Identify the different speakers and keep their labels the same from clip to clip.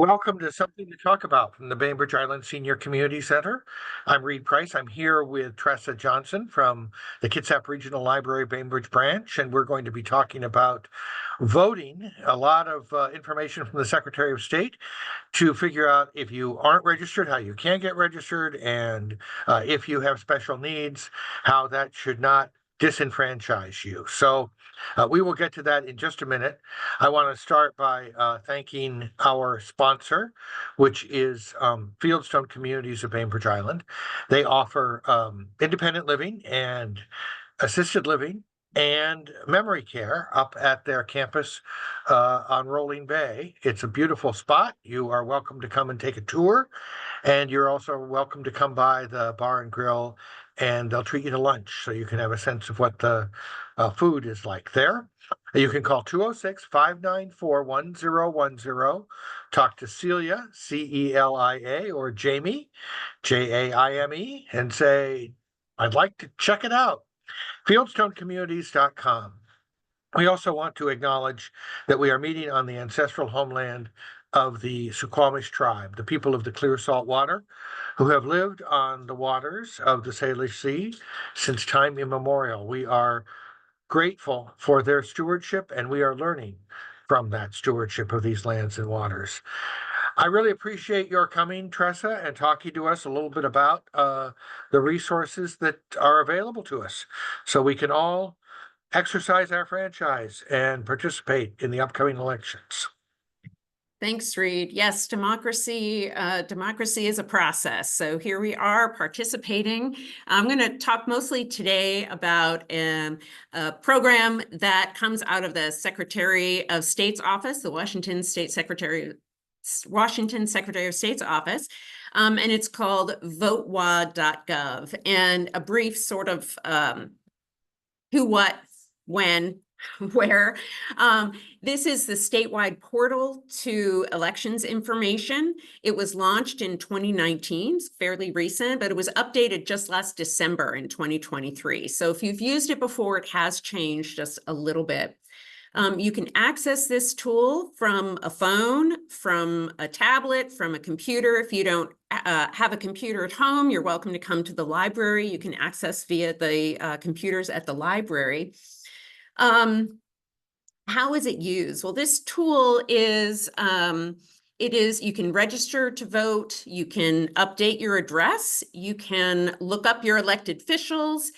Speaker 1: Welcome to Something to Talk About from the Bainbridge Island Senior Community Center. I'm Reed Price. I'm here with Tressa Johnson from the Kitsap Regional Library Bainbridge branch, and we're going to be talking about voting. A lot of information from the Secretary of State to figure out if you aren't registered, how you can get registered, and if you have special needs, how that should not disenfranchise you. So we will get to that in just a minute. I want to start by thanking our sponsor, which is Fieldstone Communities of Bainbridge Island. They offer independent living and assisted living and memory care up at their campus on Rolling Bay. It's a beautiful spot. You are welcome to come and take a tour, and you're also welcome to come by the bar and grill, and they'll treat you to lunch so you can have a sense of what the food is like there. You can call 206-594-1010, talk to Celia, Celia, or Jamie, Jaime, and say, I'd like to check it out. Fieldstonecommunities.com. We also want to acknowledge that we are meeting on the ancestral homeland of the Suquamish tribe, the people of the clear salt water, who have lived on the waters of the Salish Sea since time immemorial. We are grateful for their stewardship, and we are learning from that stewardship of these lands and waters. I really appreciate your coming, Tressa, and talking to us a little bit about the resources that are available to us so we can all exercise our franchise and participate in the upcoming elections.
Speaker 2: Thanks, Reed. Yes, democracy is a process. So here we are participating. I'm going to talk mostly today about a program that comes out of the Secretary of State's office, the Washington Secretary of State's office. And it's called VoteWa.gov. And a brief sort of who, what, when, where. This is the statewide portal to elections information. It was launched in 2019, it's fairly recent, but it was updated just last December in 2023. So if you've used it before, it has changed just a little bit. You can access this tool from a phone, from a tablet, from a computer. If you don't have a computer at home, you're welcome to come to the library. You can access via the computers at the library. How is it used? Well, this tool is, you can register to vote, you can update your address, you can look up your elected officials,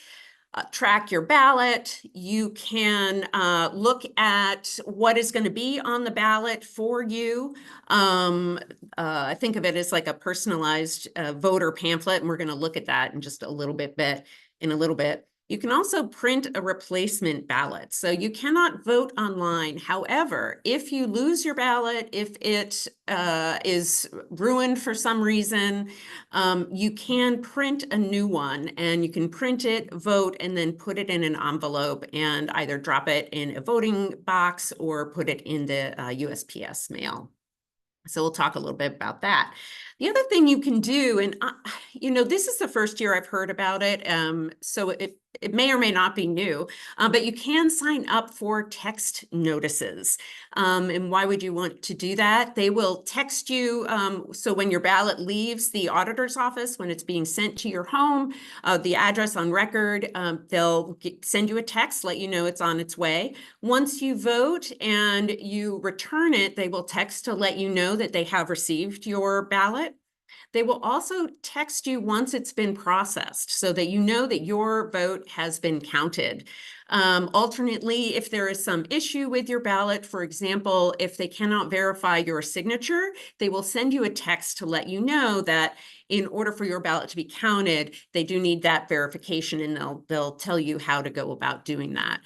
Speaker 2: track your ballot, you can look at what is going to be on the ballot for you. I think of it as like a personalized voter pamphlet, and we're going to look at that in just a little bit. You can also print a replacement ballot. So you cannot vote online. However, if you lose your ballot, if it is ruined for some reason, you can print a new one, and you can print it, vote, and then put it in an envelope and either drop it in a voting box or put it in the USPS mail. So we'll talk a little bit about that. The other thing you can do, and this is the first year I've heard about it, so it may or may not be new, but you can sign up for text notices. And why would you want to do that? They will text you, so when your ballot leaves the auditor's office, when it's being sent to your home, the address on record, they'll send you a text, let you know it's on its way. Once you vote and you return it, they will text to let you know that they have received your ballot. They will also text you once it's been processed so that you know that your vote has been counted. Alternately, if there is some issue with your ballot, for example, if they cannot verify your signature, they will send you a text to let you know that in order for your ballot to be counted, they do need that verification, and they'll tell you how to go about doing that.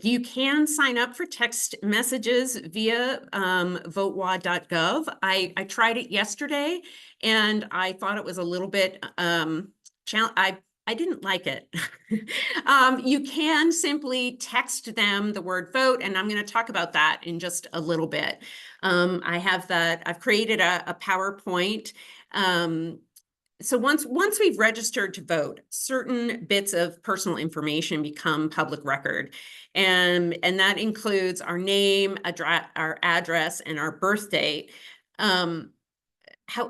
Speaker 2: You can sign up for text messages via VoteWa.gov. I tried it yesterday, and I thought it was a little bit I didn't like it. You can simply text them the word vote, and I'm going to talk about that in just a little bit. I've created a PowerPoint so once we've registered to vote, certain bits of personal information become public record. And that includes our name, our address, and our birth date.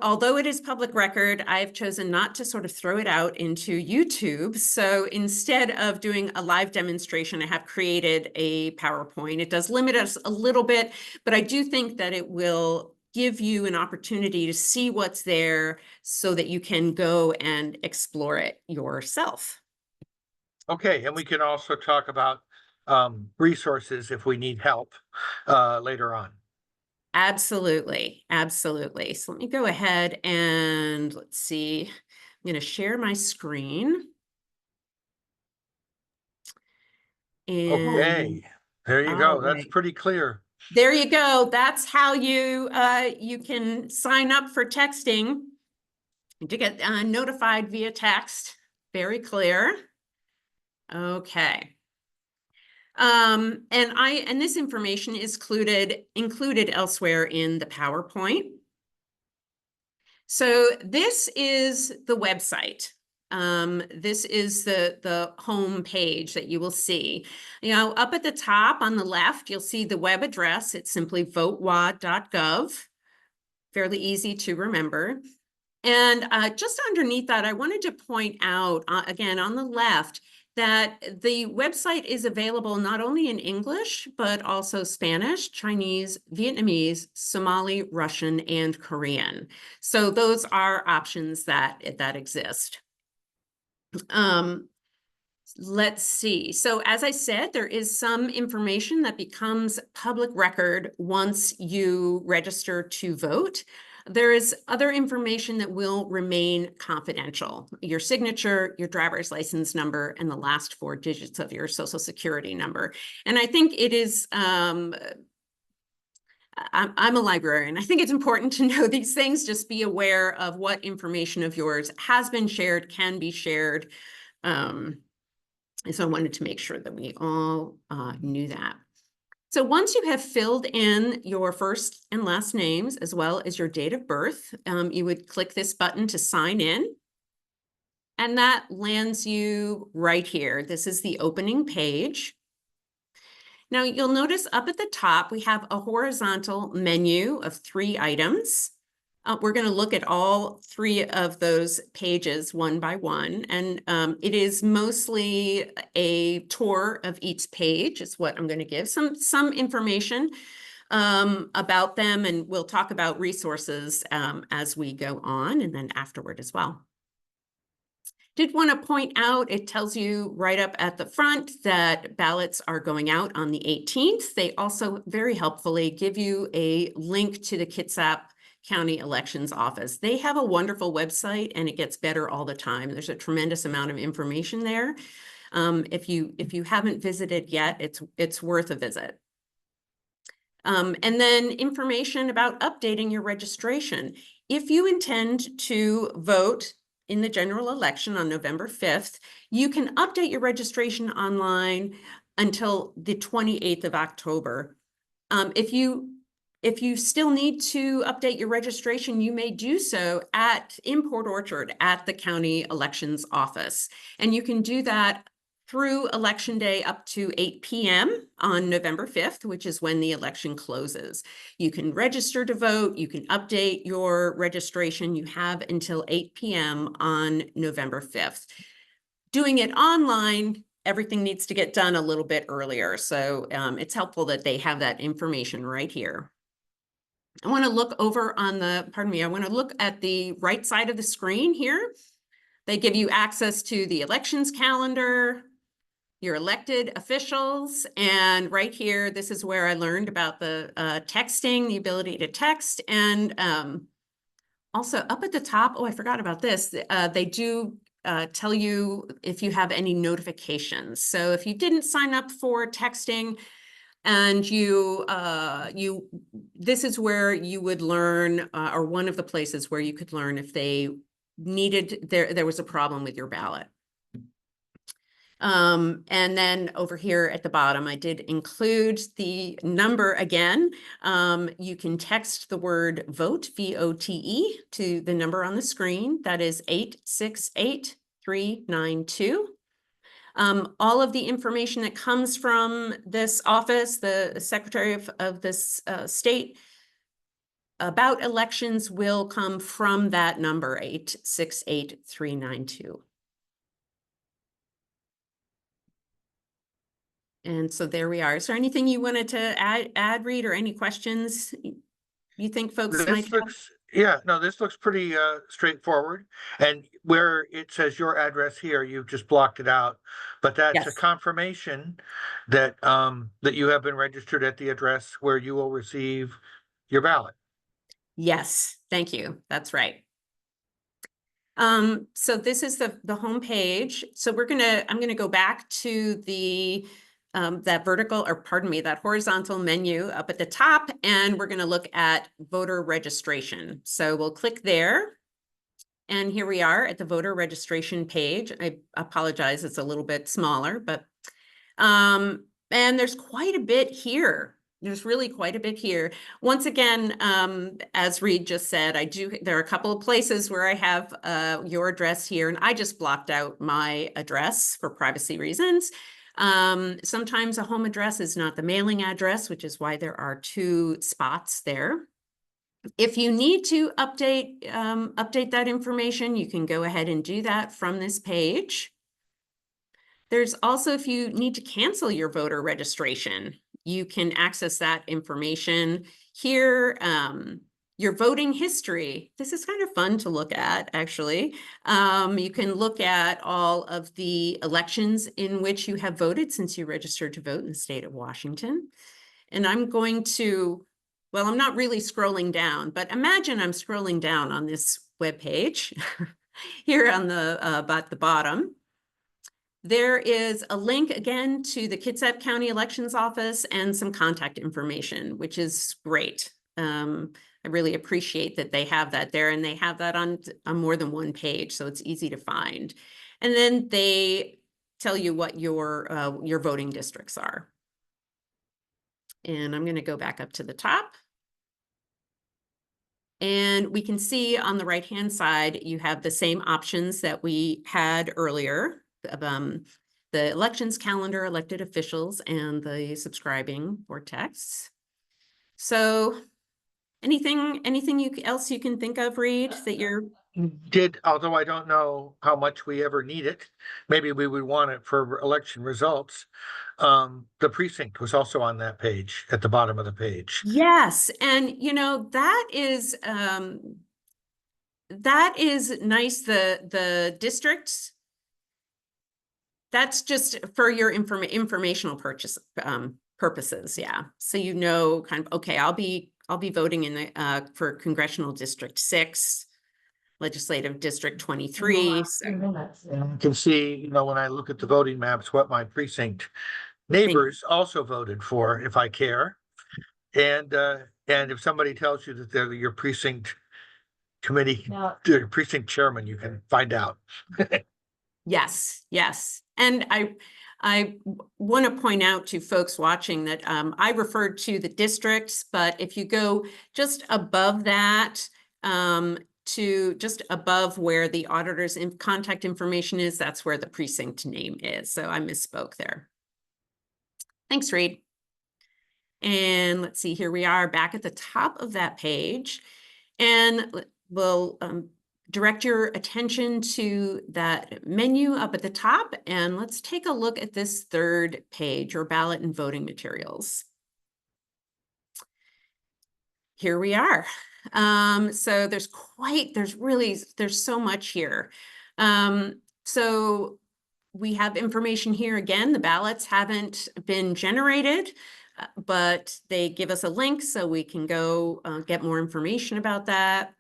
Speaker 2: Although it is public record, I've chosen not to sort of throw it out into YouTube. So instead of doing a live demonstration, I have created a PowerPoint. It does limit us a little bit, but I do think that it will give you an opportunity to see what's there so that you can go and explore it yourself.
Speaker 1: Okay, and we can also talk about resources if we need help later on.
Speaker 2: Absolutely, absolutely. So let me go ahead and let's see. I'm going to share my screen. And
Speaker 1: Okay, there you go. That's
Speaker 2: right.
Speaker 1: pretty clear.
Speaker 2: There you go. That's how you can sign up for texting to get notified via text. Very clear. Okay. And this information is included elsewhere in the PowerPoint. So this is the website. This is the home page that you will see. You know, up at the top on the left, you'll see the web address. It's simply VoteWa.gov. Fairly easy to remember. And just underneath that, I wanted to point out, again, on the left, that the website is available not only in English, but also Spanish, Chinese, Vietnamese, Somali, Russian, and Korean. So those are options that exist. Let's see. So as I said, there is some information that becomes public record once you register to vote. There is other information that will remain confidential: your signature, your driver's license number, and the last 4 digits of your social security number. And I think it is, I'm a librarian. I think it's important to know these things. Just be aware of what information of yours has been shared, can be shared. So I wanted to make sure that we all knew that. So once you have filled in your first and last names, as well as your date of birth, you would click this button to sign in. And that lands you right here. This is the opening page. Now you'll notice up at the top, we have a horizontal menu of 3 items. We're going to look at all 3 of those pages one by one, and it is mostly a tour of each page is what I'm going to give. Some information about them, and we'll talk about resources as we go on, and then afterward as well. Did want to point out, it tells you right up at the front that ballots are going out on the 18th. They also very helpfully give you a link to the Kitsap County Elections Office. They have a wonderful website, and it gets better all the time. There's a tremendous amount of information there. If you haven't visited yet, it's worth a visit. And then information about updating your registration. If you intend to vote in the general election on November 5th, you can update your registration online until the 28th of October. If you still need to update your registration, you may do so in Port Orchard at the county elections office. And you can do that through election day up to 8 p.m. on November 5th, which is when the election closes. You can register to vote. You can update your registration. You have until 8 p.m. on November 5th. Doing it online, everything needs to get done a little bit earlier. So it's helpful that they have that information right here. I want to look over on I want to look at the right side of the screen here. They give you access to the elections calendar, your elected officials, and right here, this is where I learned about the texting, the ability to text, and also up at the top, oh, I forgot about this, they do tell you if you have any notifications. So if you didn't sign up for texting, and this is where you would learn, or one of the places where you could learn if they needed, there was a problem with your ballot. And then over here at the bottom, I did include the number again. You can text the word vote, VOTE, to the number on the screen. That is 868-392. All of the information that comes from this office, the Secretary of this state, about elections will come from that number, 868-392. And so there we are. Is there anything you wanted to add, Reed, or any questions you think folks might
Speaker 1: This
Speaker 2: have?
Speaker 1: looks, yeah, no, this looks pretty straightforward. And where it says your address here, you've just blocked it out. But that's a
Speaker 2: Yes.
Speaker 1: confirmation that that you have been registered at the address where you will receive your ballot.
Speaker 2: Yes, thank you. That's right. So this is the home page. So I'm gonna go back to the that vertical, or pardon me, that horizontal menu up at the top, and we're gonna look at voter registration. So we'll click there. And here we are at the voter registration page. I apologize, it's a little bit smaller, but and there's quite a bit here. There's really quite a bit here. Once again, as Reed just said, there are a couple of places where I have your address here, and I just blocked out my address for privacy reasons. Sometimes a home address is not the mailing address, which is why there are 2 spots there. If you need to update that information, you can go ahead and do that from this page. There's also, if you need to cancel your voter registration, you can access that information here. Your voting history, this is kind of fun to look at, actually. You can look at all of the elections in which you have voted since you registered to vote in the state of Washington. And I'm going to, well, I'm not really scrolling down, but imagine I'm scrolling down on this webpage here on about the bottom. There is a link again to the Kitsap County Elections Office and some contact information, which is great. I really appreciate that they have that there, and they have that on more than one page, so it's easy to find. And then they tell you what your voting districts are. And I'm going to go back up to the top. And we can see on the right-hand side, you have the same options that we had earlier. The elections calendar, elected officials, and the subscribing for texts. So anything else you can think of, Reed, that you're...
Speaker 1: Although I don't know how much we ever need it, maybe we would want it for election results. The precinct was also on that page, at the bottom of the page.
Speaker 2: Yes, and that is nice. The districts, that's just for your informational purposes. Yeah, so kind of, okay, I'll be voting in the for Congressional District 6, Legislative District 23. So
Speaker 1: You can see, when I look at the voting maps, what my precinct neighbors also voted for, if I care. And if somebody tells you that they're your precinct committee, your precinct chairman, you can find out.
Speaker 2: Yes, yes. And I want to point out to folks watching that I referred to the districts, but if you go just above that, to just above where the auditor's contact information is, that's where the precinct name is. So I misspoke there. Thanks, Reed. And let's see, here we are back at the top of that page. And we'll direct your attention to that menu up at the top, and let's take a look at this 3rd page, your ballot and voting materials. Here we are. So there's so much here. So we have information here again. The ballots haven't been generated, but they give us a link so we can go get more information about that.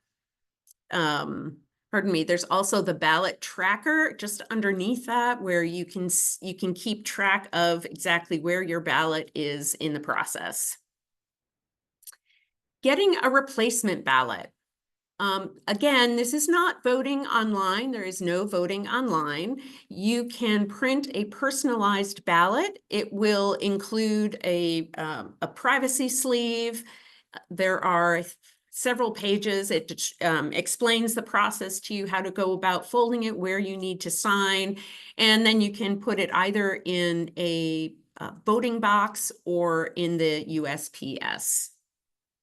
Speaker 2: Pardon me, there's also the ballot tracker just underneath that, where you can keep track of exactly where your ballot is in the process. Getting a replacement ballot. Again, this is not voting online. There is no voting online. You can print a personalized ballot. It will include a privacy sleeve. There are several pages. It explains the process to you, how to go about folding it, where you need to sign, and then you can put it either in a voting box or in the USPS.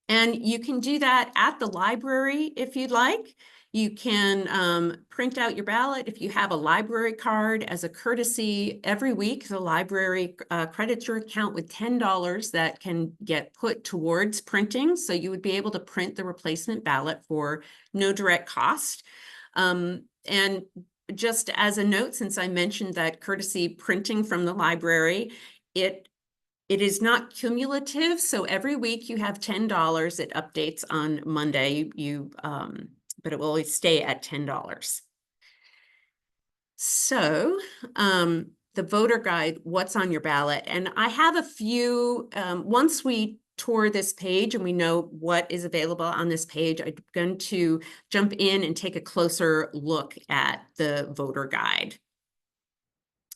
Speaker 2: And you can do that at the library if you'd like. You can print out your ballot. If you have a library card, as a courtesy, every week the library credits your account with $10 that can get put towards printing. So you would be able to print the replacement ballot for no direct cost. And just as a note, since I mentioned that courtesy printing from the library, it is not cumulative, so every week you have $10. It updates on Monday, but it will always stay at $10. So the voter guide, what's on your ballot? And I have a few, once we tour this page and we know what is available on this page, I'm going to jump in and take a closer look at the voter guide.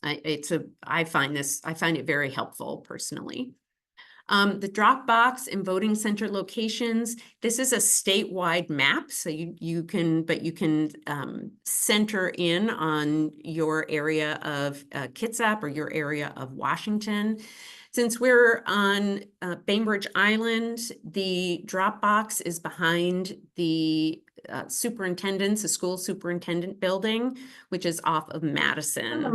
Speaker 2: I find it very helpful personally. The drop box and voting center locations. This is a statewide map, so you can center in on your area of Kitsap or your area of Washington. Since we're on Bainbridge Island, the drop box is behind the the school superintendent building, which is off of Madison.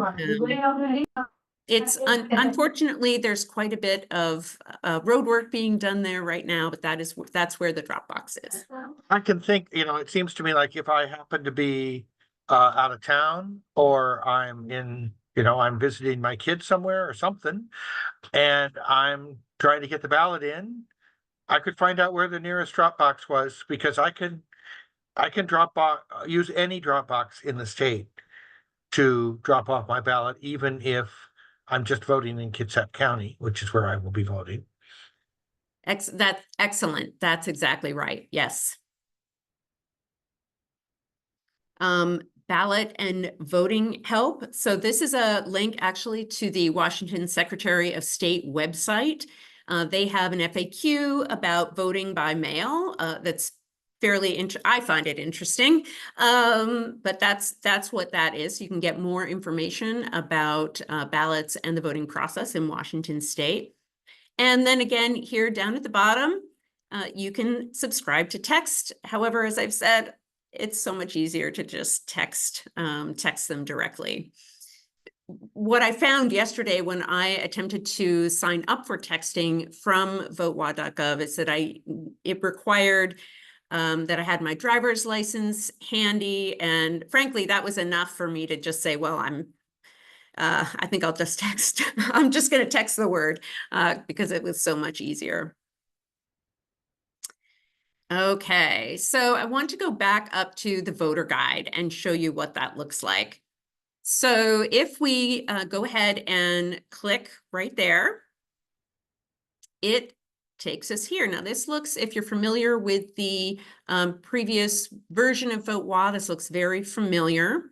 Speaker 2: It's unfortunately, there's quite a bit of road work being done there right now, but that's where the drop box is.
Speaker 1: I can think, it seems to me like if I happen to be out of town, or I'm I'm visiting my kids somewhere or something, and I'm trying to get the ballot in, I could find out where the nearest drop box was, because I can use any drop box in the state to drop off my ballot, even if I'm just voting in Kitsap County, which is where I will be voting.
Speaker 2: That's excellent. That's exactly right. Yes. Ballot and voting help. So this is a link actually to the Washington Secretary of State website. They have an FAQ about voting by mail. That's fairly I find it interesting, but that's what that is. You can get more information about ballots and the voting process in Washington State. And then again, here down at the bottom, you can subscribe to text. However, as I've said, it's so much easier to just text them directly. What I found yesterday when I attempted to sign up for texting from VoteWa.gov is that it required that I had my driver's license handy, and frankly, that was enough for me to just say, well, I think I'll just text. I'm just going to text the word because it was so much easier. Okay, so I want to go back up to the voter guide and show you what that looks like. So if we go ahead and click right there, it takes us here. Now this looks, if you're familiar with the previous version of VoteWa, this looks very familiar.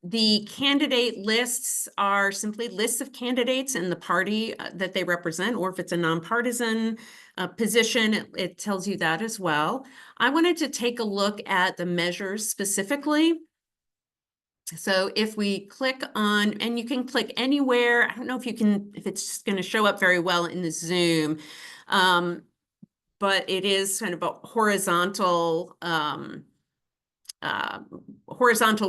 Speaker 2: The candidate lists are simply lists of candidates and the party that they represent, or if it's a nonpartisan position, it tells you that as well. I wanted to take a look at the measures specifically. So if we click on, and you can click anywhere, I don't know if it's going to show up very well in the Zoom, but it is kind of a horizontal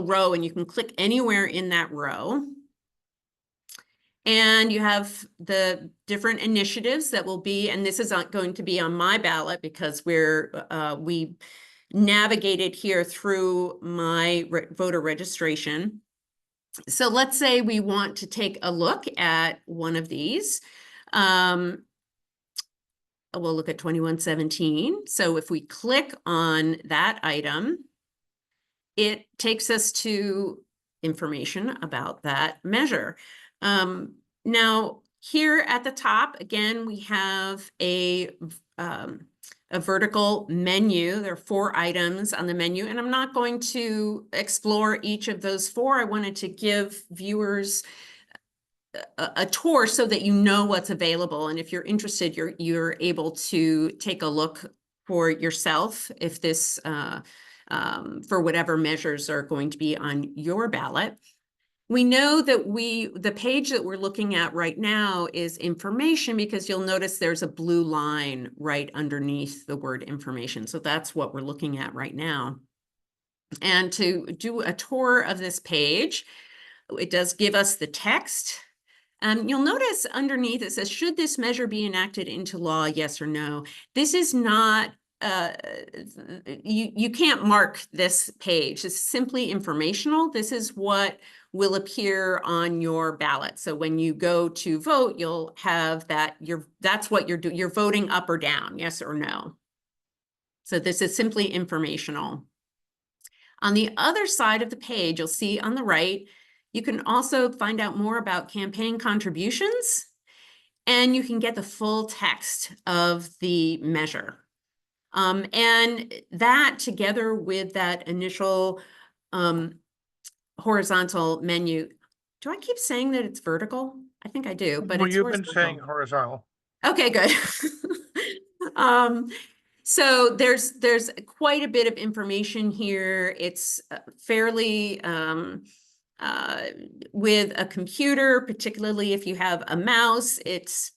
Speaker 2: row, and you can click anywhere in that row. And you have the different initiatives that will be, and this is not going to be on my ballot because we navigated here through my voter registration. So let's say we want to take a look at one of these. We'll look at 2117. So if we click on that item, it takes us to information about that measure. Now, here at the top, again, we have a vertical menu. There are 4 items on the menu, and I'm not going to explore each of those 4. I wanted to give viewers a tour so that you know what's available. And if you're interested, you're able to take a look for yourself if this, for whatever measures are going to be on your ballot. We know that the page that we're looking at right now is information, because you'll notice there's a blue line right underneath the word information. So that's what we're looking at right now. And to do a tour of this page, it does give us the text. You'll notice underneath it says, should this measure be enacted into law, yes or no? This is not, you can't mark this page. It's simply informational. This is what will appear on your ballot. So when you go to vote, you'll have that, that's what you're doing. You're voting up or down, yes or no. So this is simply informational. On the other side of the page, you'll see on the right, you can also find out more about campaign contributions, and you can get the full text of the measure. And that, together with that initial horizontal menu, do I keep saying that it's vertical? I think I do, but
Speaker 1: Well,
Speaker 2: it's
Speaker 1: you've been
Speaker 2: horizontal.
Speaker 1: saying horizontal.
Speaker 2: Okay, good. So there's quite a bit of information here. It's fairly with a computer, particularly if you have a mouse, it's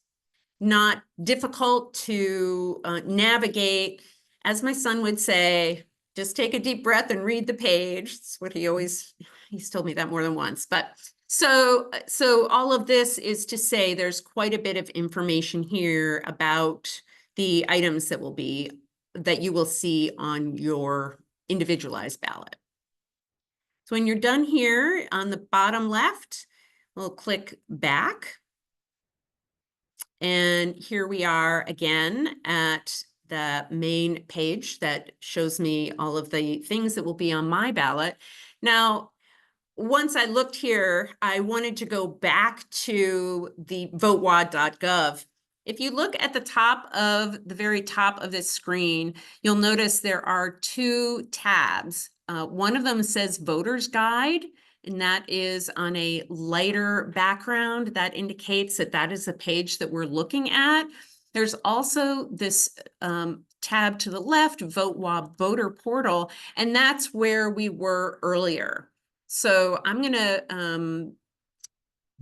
Speaker 2: not difficult to navigate. As my son would say, just take a deep breath and read the page. That's what he's told me that more than once. But so all of this is to say there's quite a bit of information here about the items that you will see on your individualized ballot. So when you're done here on the bottom left, we'll click back. And here we are again at the main page that shows me all of the things that will be on my ballot. Now, once I looked here, I wanted to go back to the VoteWa.gov. If you look at the very top of this screen, you'll notice there are 2 tabs. One of them says Voter's Guide, and that is on a lighter background. That indicates that that is the page that we're looking at. There's also this tab to the left, VoteWa Voter Portal, and that's where we were earlier. So I'm gonna,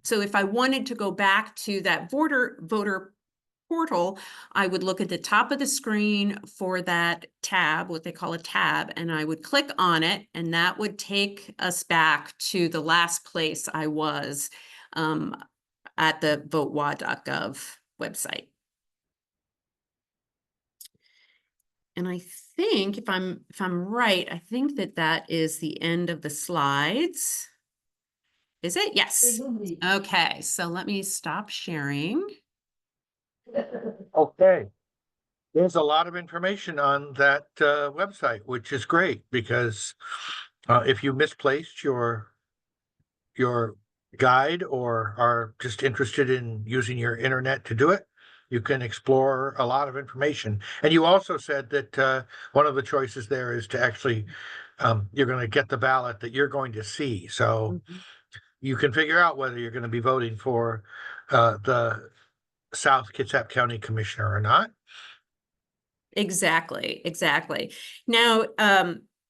Speaker 2: so if I wanted to go back to that voter portal, I would look at the top of the screen for that tab, what they call a tab, and I would click on it, and that would take us back to the last place I was at the VoteWa.gov website. And I think if I'm right, I think that is the end of the slides. Is it? Yes. Okay, so let me stop sharing.
Speaker 1: Okay. There's a lot of information on that website, which is great because if you misplaced your guide or are just interested in using your internet to do it, you can explore a lot of information. And you also said that one of the choices there is to actually, you're going to get the ballot that you're going to see. So you can figure out whether you're going to be voting for the South Kitsap County Commissioner or not.
Speaker 2: Exactly. Now,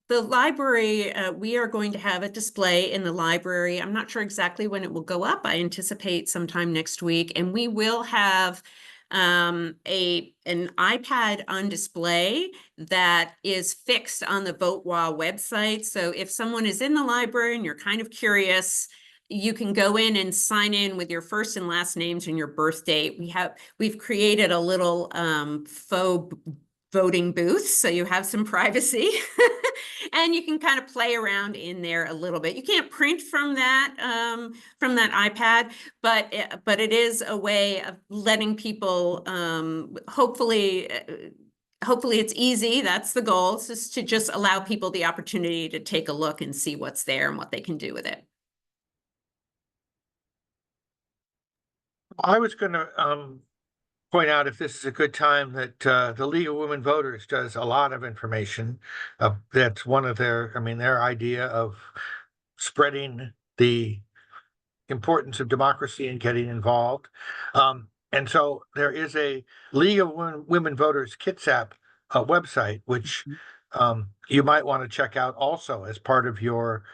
Speaker 2: the library, we are going to have a display in the library. I'm not sure exactly when it will go up. I anticipate sometime next week, and we will have an iPad on display that is fixed on the VoteWa website. So if someone is in the library and you're kind of curious, you can go in and sign in with your first and last names and your birth date. We've created a little faux voting booth, so you have some privacy. And you can kind of play around in there a little bit. You can't print from that iPad, but it is a way of letting people hopefully it's easy. That's the goal. It's just to allow people the opportunity to take a look and see what's there and what they can do with it.
Speaker 1: I was going to point out, if this is a good time, that the League of Women Voters does a lot of information. That's one of their idea of spreading the importance of democracy and getting involved. And so there is a League of Women Voters Kitsap website, which you might want to check out also as part of your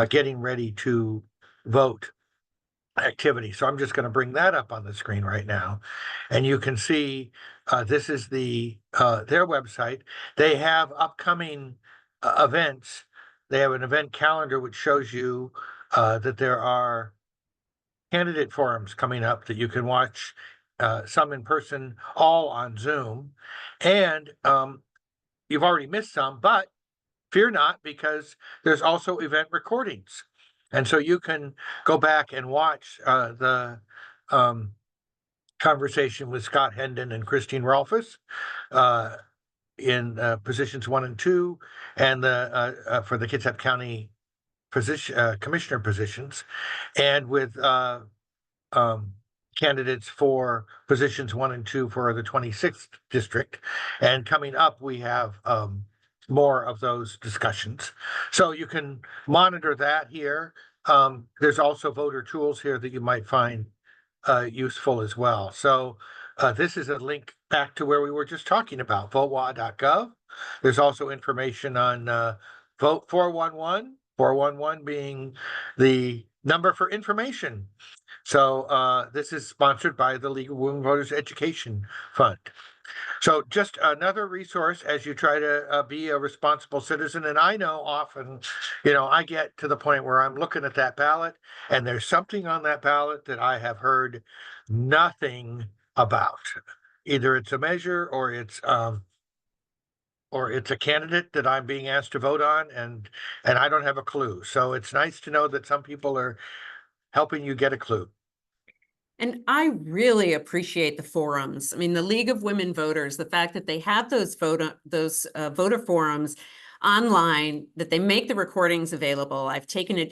Speaker 1: getting ready to vote activity. So I'm just going to bring that up on the screen right now, and you can see this is their website. They have upcoming events. They have an event calendar which shows you that there are candidate forums coming up that you can watch, some in person, all on Zoom, and you've already missed some, but fear not, because there's also event recordings. And so you can go back and watch the conversation with Scott Hendon and Christine Rolfes in positions 1 and 2, and for the Kitsap County commissioner positions, and with candidates for positions 1 and 2 for the 26th district. And coming up, we have more of those discussions. So you can monitor that here. There's also voter tools here that you might find useful as well. So this is a link back to where we were just talking about, VoteWa.gov. There's also information on Vote 411, 411 being the number for information. So this is sponsored by the League of Women Voters Education Fund. So just another resource as you try to be a responsible citizen. And I know often, I get to the point where I'm looking at that ballot and there's something on that ballot that I have heard nothing about. Either it's a measure or it's a candidate that I'm being asked to vote on, and I don't have a clue. So it's nice to know that some people are helping you get a clue.
Speaker 2: And I really appreciate the forums. I mean, the League of Women Voters, the fact that they have those voter forums online, that they make the recordings available. I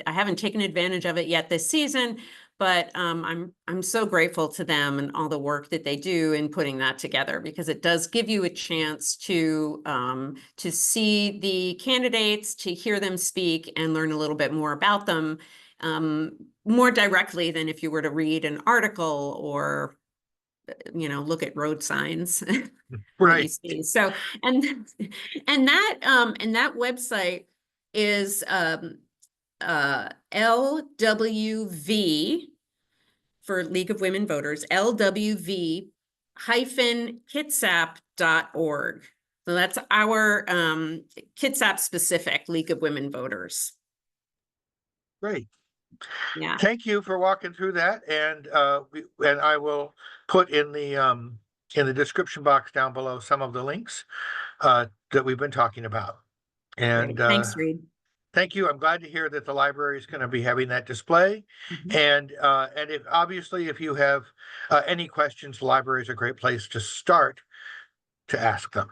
Speaker 2: haven't taken advantage of it yet this season, but I'm so grateful to them and all the work that they do in putting that together, because it does give you a chance to see the candidates, to hear them speak, and learn a little bit more about them. More directly than if you were to read an article or, look at road signs.
Speaker 1: Right.
Speaker 2: So, and that website is LWV for League of Women Voters, LWV-Kitsap.org. So that's our Kitsap specific League of Women Voters.
Speaker 1: Great.
Speaker 2: Yeah.
Speaker 1: Thank you for walking through that, and I will put in the description box down below some of the links that we've been talking about. And
Speaker 2: Thanks, Reed.
Speaker 1: Thank you. I'm glad to hear that the library is going to be having that display. And if you have any questions, the library is a great place to start to ask them.